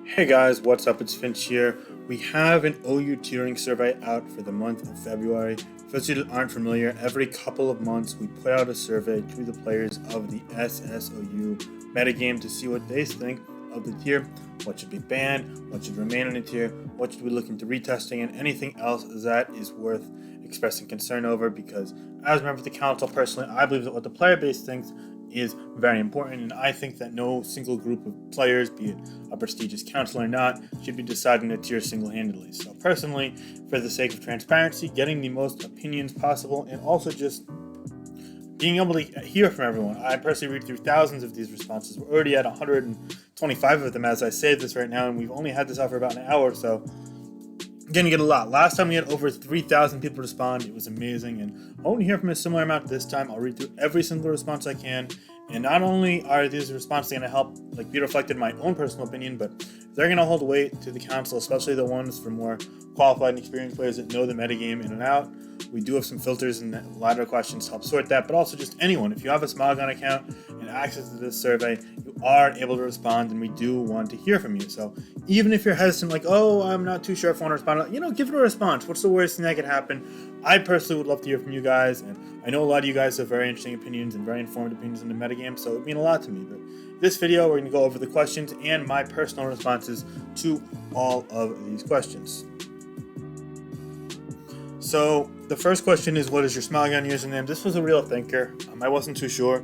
Hey guys, what's up? It's Finch here. We have an OU tiering survey out for the month of February. For those of you that aren't familiar, every couple of months we put out a survey to the players of the SSOU metagame to see what they think of the tier, what should be banned, what should remain in the tier, what should we look into retesting, and anything else that is worth expressing concern over, because as a member of the council, personally, I believe that what the player base thinks is very important, and I think that no single group of players, be it a prestigious council or not, should be deciding a tier single-handedly. So personally, for the sake of transparency, getting the most opinions possible, and also just being able to hear from everyone. I personally read through thousands of these responses. We're already at 125 of them as I say this right now, and we've only had this out for about an hour, so gonna get a lot. Last time we had over 3,000 people respond. It was amazing, and I want to hear from a similar amount this time. I'll read through every single response I can, and not only are these responses going to help be reflected in my own personal opinion, but they're going to hold weight to the council, especially the ones for more qualified and experienced players that know the metagame in and out. We do have some filters and ladder questions to help sort that, but also just anyone. If you have a Smilegun account and access to this survey, you are able to respond, and we do want to hear from you. So even if you're hesitant, like, oh, I'm not too sure if I want to respond, give it a response. What's the worst thing that could happen? I personally would love to hear from you guys, and I know a lot of you guys have very interesting opinions and very informed opinions in the metagame, so it would mean a lot to me. But this video, we're going to go over the questions and my personal responses to all of these questions. So the first question is, what is your Smilegun username? This was a real thinker. I wasn't too sure.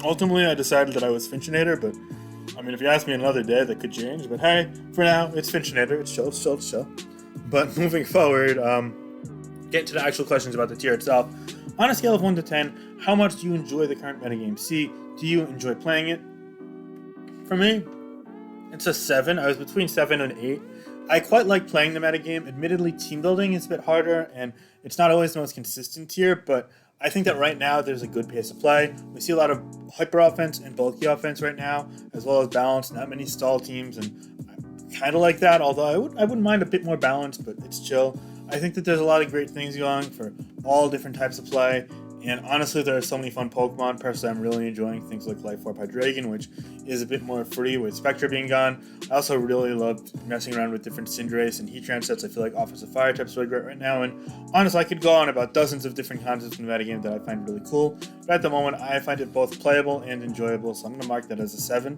Ultimately, I decided that I was Finchinator, but if you ask me another day, that could change. But hey, for now, it's Finchinator. It's chill. But moving forward, getting to the actual questions about the tier itself. On a scale of 1 to 10, how much do you enjoy the current metagame? C, do you enjoy playing it? For me, it's a 7. I was between 7 and 8. I quite like playing the metagame. Admittedly, team building is a bit harder, and it's not always the most consistent tier, but I think that right now there's a good pace of play. We see a lot of hyper offense and bulky offense right now, as well as balance, not many stall teams, and I kind of like that, although I wouldn't mind a bit more balance, but it's chill. I think that there's a lot of great things going for all different types of play, and honestly, there are so many fun Pokemon. Personally, I'm really enjoying things like Life Orb Hydreigon, which is a bit more free with Spectra being gone. I also really loved messing around with different Cinderace and Heatran sets. I feel like Offensive Fire types are really great right now, and honestly, I could go on about dozens of different concepts in the metagame that I find really cool. But at the moment, I find it both playable and enjoyable, so I'm going to mark that as a 7.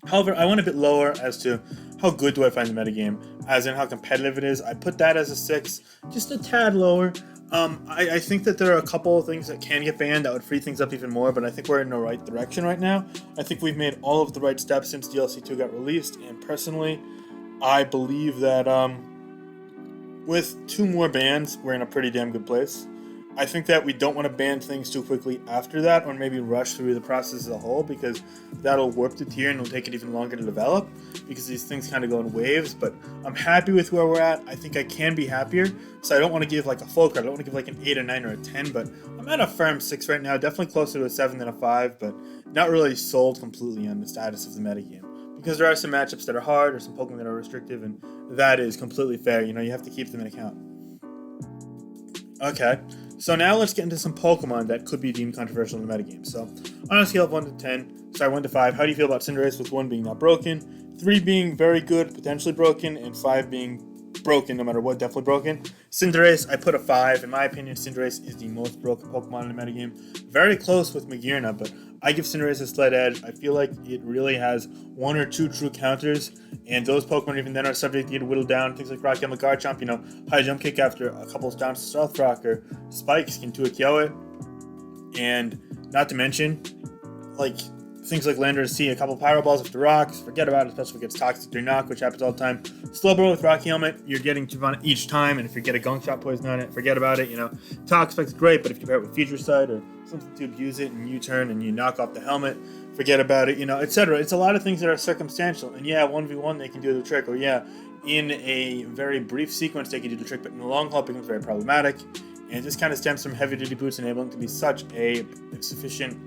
However, I went a bit lower as to how good do I find the metagame, as in how competitive it is. I put that as a 6, just a tad lower. I think that there are a couple of things that can get banned that would free things up even more, but I think we're in the right direction right now. I think we've made all of the right steps since DLC 2 got released, and personally, I believe that with 2 more bans, we're in a pretty damn good place. I think that we don't want to ban things too quickly after that, or maybe rush through the process as a whole, because that'll warp the tier and it'll take it even longer to develop, because these things kind of go in waves. But I'm happy with where we're at. I think I can be happier, so I don't want to give a full credit. I don't want to give an 8 or 9 or a 10, but I'm at a firm 6 right now, definitely closer to a 7 than a 5, but not really sold completely on the status of the metagame, because there are some matchups that are hard or some Pokemon that are restrictive, and that is completely fair. You have to keep them in account. Okay, so now let's get into some Pokemon that could be deemed controversial in the metagame. So, on a scale of 1 to 5, how do you feel about Cinderace, with 1 being not broken, 3 being very good, potentially broken, and 5 being broken no matter what, definitely broken? Cinderace, I put a 5. In my opinion, Cinderace is the most broken Pokemon in the metagame. Very close with Magearna, but I give Cinderace a slight edge. I feel like it really has 1 or 2 true counters, and those Pokemon even then are subject to get whittled down. Things like Rocky Helmet Garchomp, high jump kick after a couple stomps to Stealth Rock, or Spikes can 2-KO it. And not to mention, things like Landorus C, a couple Pyro Balls after rocks, forget about it, especially if it gets toxic or knock, which happens all the time. Slowbro with Rocky Helmet, you're getting Giovanna each time, and if you get a Gunk Shot poison on it, forget about it. Tox Spike's great, but if you pair it with Future Sight or something to abuse it, and you turn and you knock off the helmet, forget about it, etc. It's a lot of things that are circumstantial, and yeah, 1v1 they can do the trick, or yeah, in a very brief sequence they can do the trick, but in the long haul it becomes very problematic, and this kind of stems from heavy duty boots enabling to be such a sufficient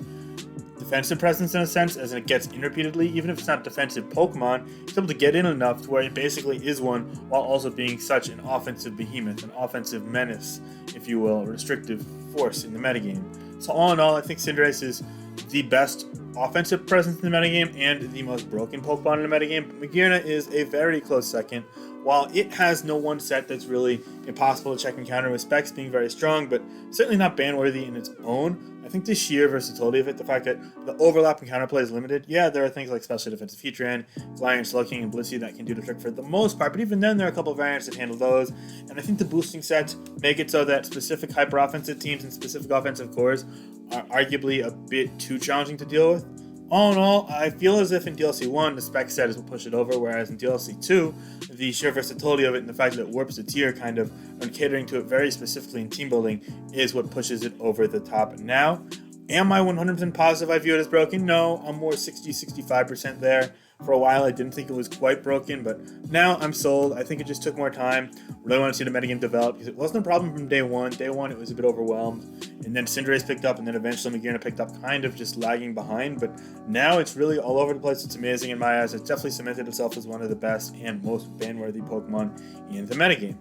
defensive presence in a sense, as it gets in repeatedly. Even if it's not defensive Pokemon, it's able to get in enough to where it basically is one, while also being such an offensive behemoth, an offensive menace, if you will, a restrictive force in the metagame. So all in all, I think Cinderace is the best offensive presence in the metagame and the most broken Pokemon in the metagame. Magearna is a very close second. While it has no one set that's really impossible to check and counter, with specs being very strong, but certainly not ban-worthy in its own, I think the sheer versatility of it, the fact that the overlap and counterplay is limited, yeah, there are things like special defensive feature end, Flying, Slugking, and Blissey that can do the trick for the most part, but even then there are a couple of variants that handle those, and I think the boosting sets make it so that specific hyper-offensive teams and specific offensive cores are arguably a bit too challenging to deal with. All in all, I feel as if in DLC 1, the spec set is what pushed it over, whereas in DLC 2, the sheer versatility of it and the fact that it warps the tier kind of and catering to it very specifically in team building is what pushes it over the top now. Am I 100% positive I view it as broken? No, I'm more 60-65% there. For a while, I didn't think it was quite broken, but now I'm sold. I think it just took more time. Really want to see the metagame develop because it wasn't a problem from day one. Day one, it was a bit overwhelmed, and then Cinderace picked up, and then eventually Magearna picked up, kind of just lagging behind. But now it's really all over the place. It's amazing in my eyes. It's definitely cemented itself as one of the best and most ban-worthy Pokemon in the metagame.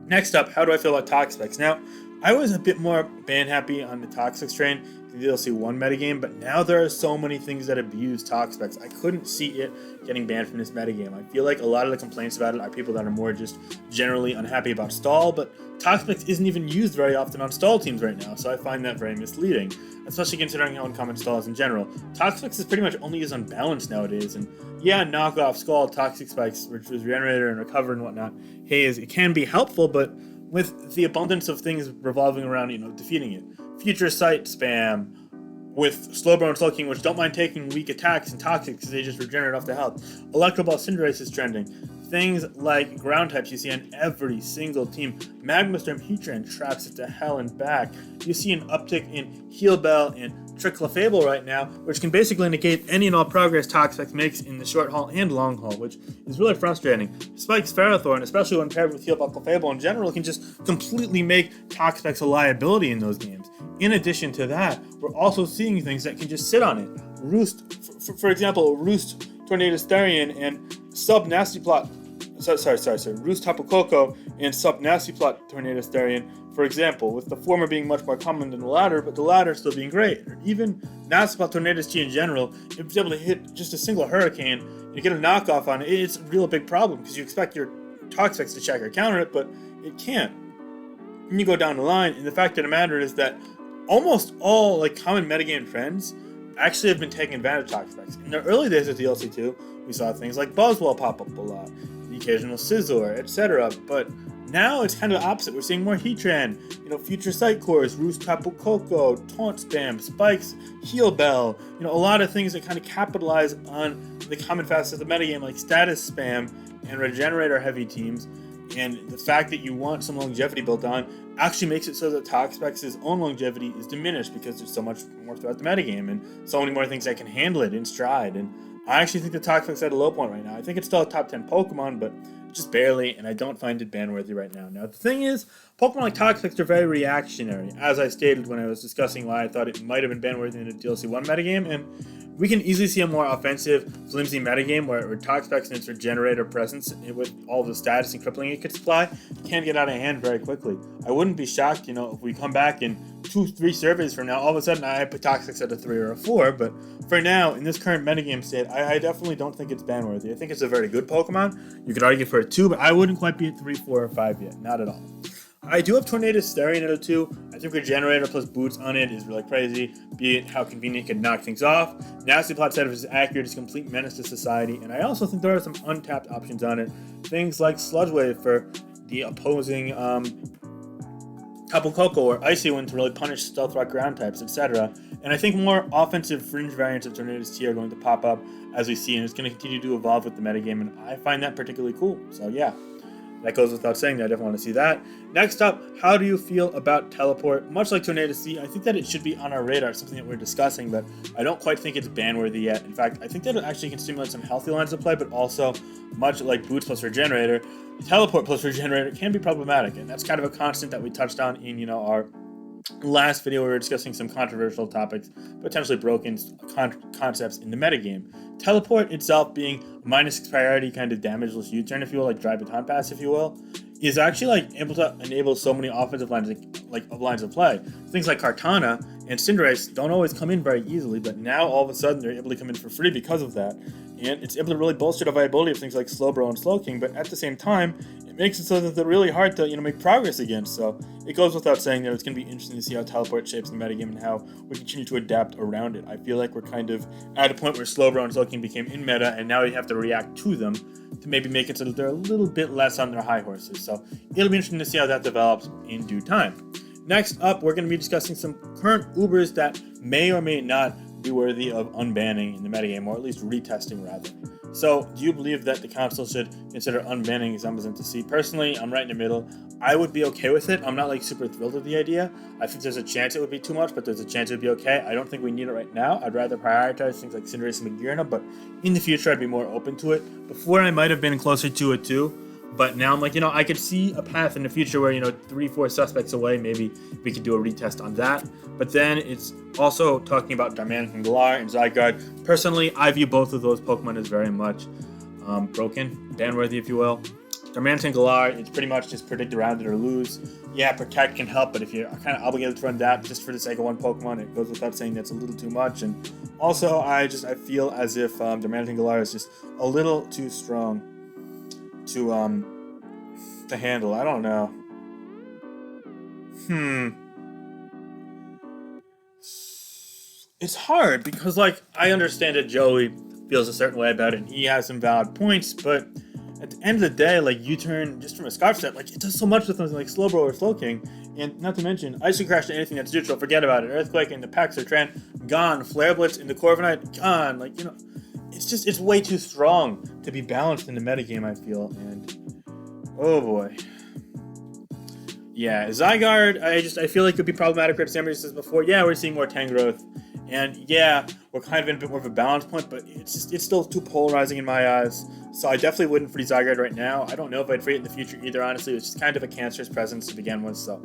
Next up, how do I feel about Toxapex? Now, I was a bit more ban-happy on the Toxic train in the DLC 1 metagame, but now there are so many things that abuse Toxapex. I couldn't see it getting banned from this metagame. I feel like a lot of the complaints about it are people that are more just generally unhappy about stall, but Toxapex isn't even used very often on stall teams right now, so I find that very misleading, especially considering how uncommon stall is in general. Toxapex is pretty much only used on balance nowadays, and yeah, knockoff Scald, Toxic Spikes, which was Regenerator and Recover and whatnot, hey, it can be helpful, but with the abundance of things revolving around, defeating it. Future Sight spam, with Slowbro and Slowking, which don't mind taking weak attacks and Toxic because they just regenerate off the health. Electro Ball Cinderace is trending. Things like ground types you see on every single team. Magma Storm Heatran traps it to hell and back. You see an uptick in Heal Bell and Trick Clefable right now, which can basically negate any and all progress Toxapex makes in the short haul and long haul, which is really frustrating. Spike's Ferrothorn, especially when paired with Heal Bell Clefable in general, can just completely make Toxapex a liability in those games. In addition to that, we're also seeing things that can just sit on it. Roost, for example, Roost Tornadus Therian and Sub Nasty Plot. Roost Tapu Koko and Sub Nasty Plot Tornadus Therian, for example, with the former being much more common than the latter, but the latter still being great. Or even Nasty Plot Tornadus G in general, if you're able to hit just a single Hurricane and you get a knockoff on it, it's a real big problem because you expect your Toxapex to check or counter it, but it can't. And you go down the line, and the fact of the matter is that almost all common metagame trends actually have been taking advantage of Toxapex. In the early days of DLC 2, we saw things like Buzzwole pop up a lot, the occasional Scizor, etc. But now it's kind of the opposite. We're seeing more Heatran, Future Sight Cores, Roost Tapu Koko, Taunt Spam, Spikes, Heal Bell, a lot of things that kind of capitalize on the common facets of the metagame, like status spam and regenerator heavy teams. And the fact that you want some longevity built on actually makes it so that Toxapex's own longevity is diminished because there's so much more throughout the metagame and so many more things that can handle it in stride. And I actually think the Toxapex is at a low point right now. I think it's still a top 10 Pokemon, but just barely, and I don't find it ban-worthy right now. Now, the thing is, Pokemon like Toxapex are very reactionary, as I stated when I was discussing why I thought it might have been ban-worthy in the DLC 1 metagame, and we can easily see a more offensive, flimsy metagame where Toxapex and its regenerator presence with all the status and crippling it could supply can get out of hand very quickly. I wouldn't be shocked, if we come back in 2-3 surveys from now, all of a sudden I put Toxapex at a 3 or a 4, but for now, in this current metagame state, I definitely don't think it's ban-worthy. I think it's a very good Pokemon. You could argue for a 2, but I wouldn't quite be at 3, 4, or 5 yet. Not at all. I do have Tornadus Therian at a 2. I think Regenerator plus Boots on it is really crazy, be it how convenient it can knock things off. Nasty Plot set if it's accurate is a complete menace to society, and I also think there are some untapped options on it. Things like Sludge Wave for the opposing Tapu Koko or Icy Wind to really punish Stealth Rock ground types, etc. And I think more offensive fringe variants of Tornadus T are going to pop up as we see, and it's going to continue to evolve with the metagame, and I find that particularly cool. So yeah. That goes without saying that I definitely want to see that. Next up, how do you feel about Teleport? Much like Tornadus C, I think that it should be on our radar, something that we're discussing, but I don't quite think it's ban-worthy yet. In fact, I think that it actually can stimulate some healthy lines of play, but also, much like Boots plus Regenerator, Teleport plus Regenerator can be problematic, and that's kind of a constant that we touched on in, our last video. We were discussing some controversial topics, potentially broken concepts in the metagame. Teleport itself being -6 priority kind of damageless U-turn, if you will, like Dry Baton Pass, if you will, is actually able to enable so many offensive lines of play. Things like Kartana and Cinderace don't always come in very easily, but now all of a sudden they're able to come in for free because of that. And it's able to really bolster the viability of things like Slowbro and Slowking, but at the same time, it makes it so that they're really hard to make progress against. So it goes without saying that it's going to be interesting to see how Teleport shapes the metagame and how we continue to adapt around it. I feel like we're kind of at a point where Slowbro and Slowking became in meta, and now you have to react to them to maybe make it so that they're a little bit less on their high horses. So it'll be interesting to see how that develops in due time. Next up, we're going to be discussing some current Ubers that may or may not be worthy of unbanning in the metagame, or at least retesting rather. So, do you believe that the council should consider unbanning Zamazenta to C? Personally, I'm right in the middle. I would be okay with it. I'm not like super thrilled with the idea. I think there's a chance it would be too much, but there's a chance it would be okay. I don't think we need it right now. I'd rather prioritize things like Cinderace and Magearna, but in the future, I'd be more open to it. Before, I might have been closer to it too. But now I'm like, I could see a path in the future where, 3-4 suspects away, maybe we could do a retest on that. But then it's also talking about Darmanitan and Galar and Zygarde. Personally, I view both of those Pokemon as very much broken, ban-worthy, if you will. Darmanitan and Galar, it's pretty much just predict around it or lose. Yeah, Protect can help, but if you're kind of obligated to run that just for the sake of one Pokemon, it goes without saying that's a little too much. And also, I feel as if Darmanitan and Galar is just a little too strong to handle. I don't know. It's hard because, I understand that Joey feels a certain way about it and he has some valid points, but at the end of the day, U-turn, just from a Scarf set, it does so much with something like Slowbro or Slowking, and not to mention, Ice and Crash to anything that's neutral, forget about it. Earthquake into Pax or Tran, gone. Flare Blitz into Corviknight, gone. It's way too strong to be balanced in the metagame, I feel, and oh boy. Yeah, Zygarde, I feel like it could be problematic for Samurai says before. Yeah, we're seeing more Tangrowth, and yeah, we're kind of in a bit more of a balance point, but it's still too polarizing in my eyes. So I definitely wouldn't free Zygarde right now. I don't know if I'd free it in the future either, honestly. It's just kind of a cancerous presence to begin with, so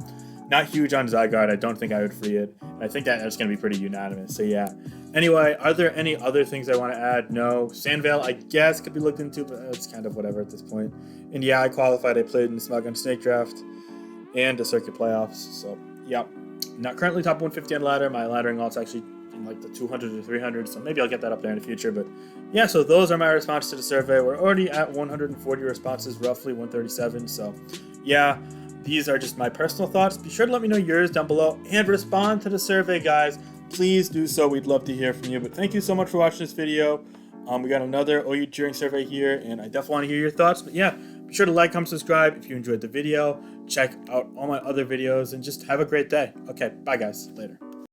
not huge on Zygarde. I don't think I would free it. I think that's going to be pretty unanimous, so yeah. Anyway, are there any other things I want to add? No. Sandvale, I guess, could be looked into, but it's kind of whatever at this point. And yeah, I qualified. I played in the Smogon Snake Draft and the Circuit Playoffs, so yeah. Not currently top 150 on ladder. My laddering alt's actually in the 200 or 300, so maybe I'll get that up there in the future. But yeah, so those are my responses to the survey. We're already at 140 responses, roughly 137, so yeah. These are just my personal thoughts. Be sure to let me know yours down below and respond to the survey, guys. Please do so. We'd love to hear from you. But thank you so much for watching this video. We got another OU cheering survey here, and I definitely want to hear your thoughts. But yeah, be sure to like, comment, subscribe if you enjoyed the video. Check out all my other videos, and just have a great day. Okay, bye guys. Later.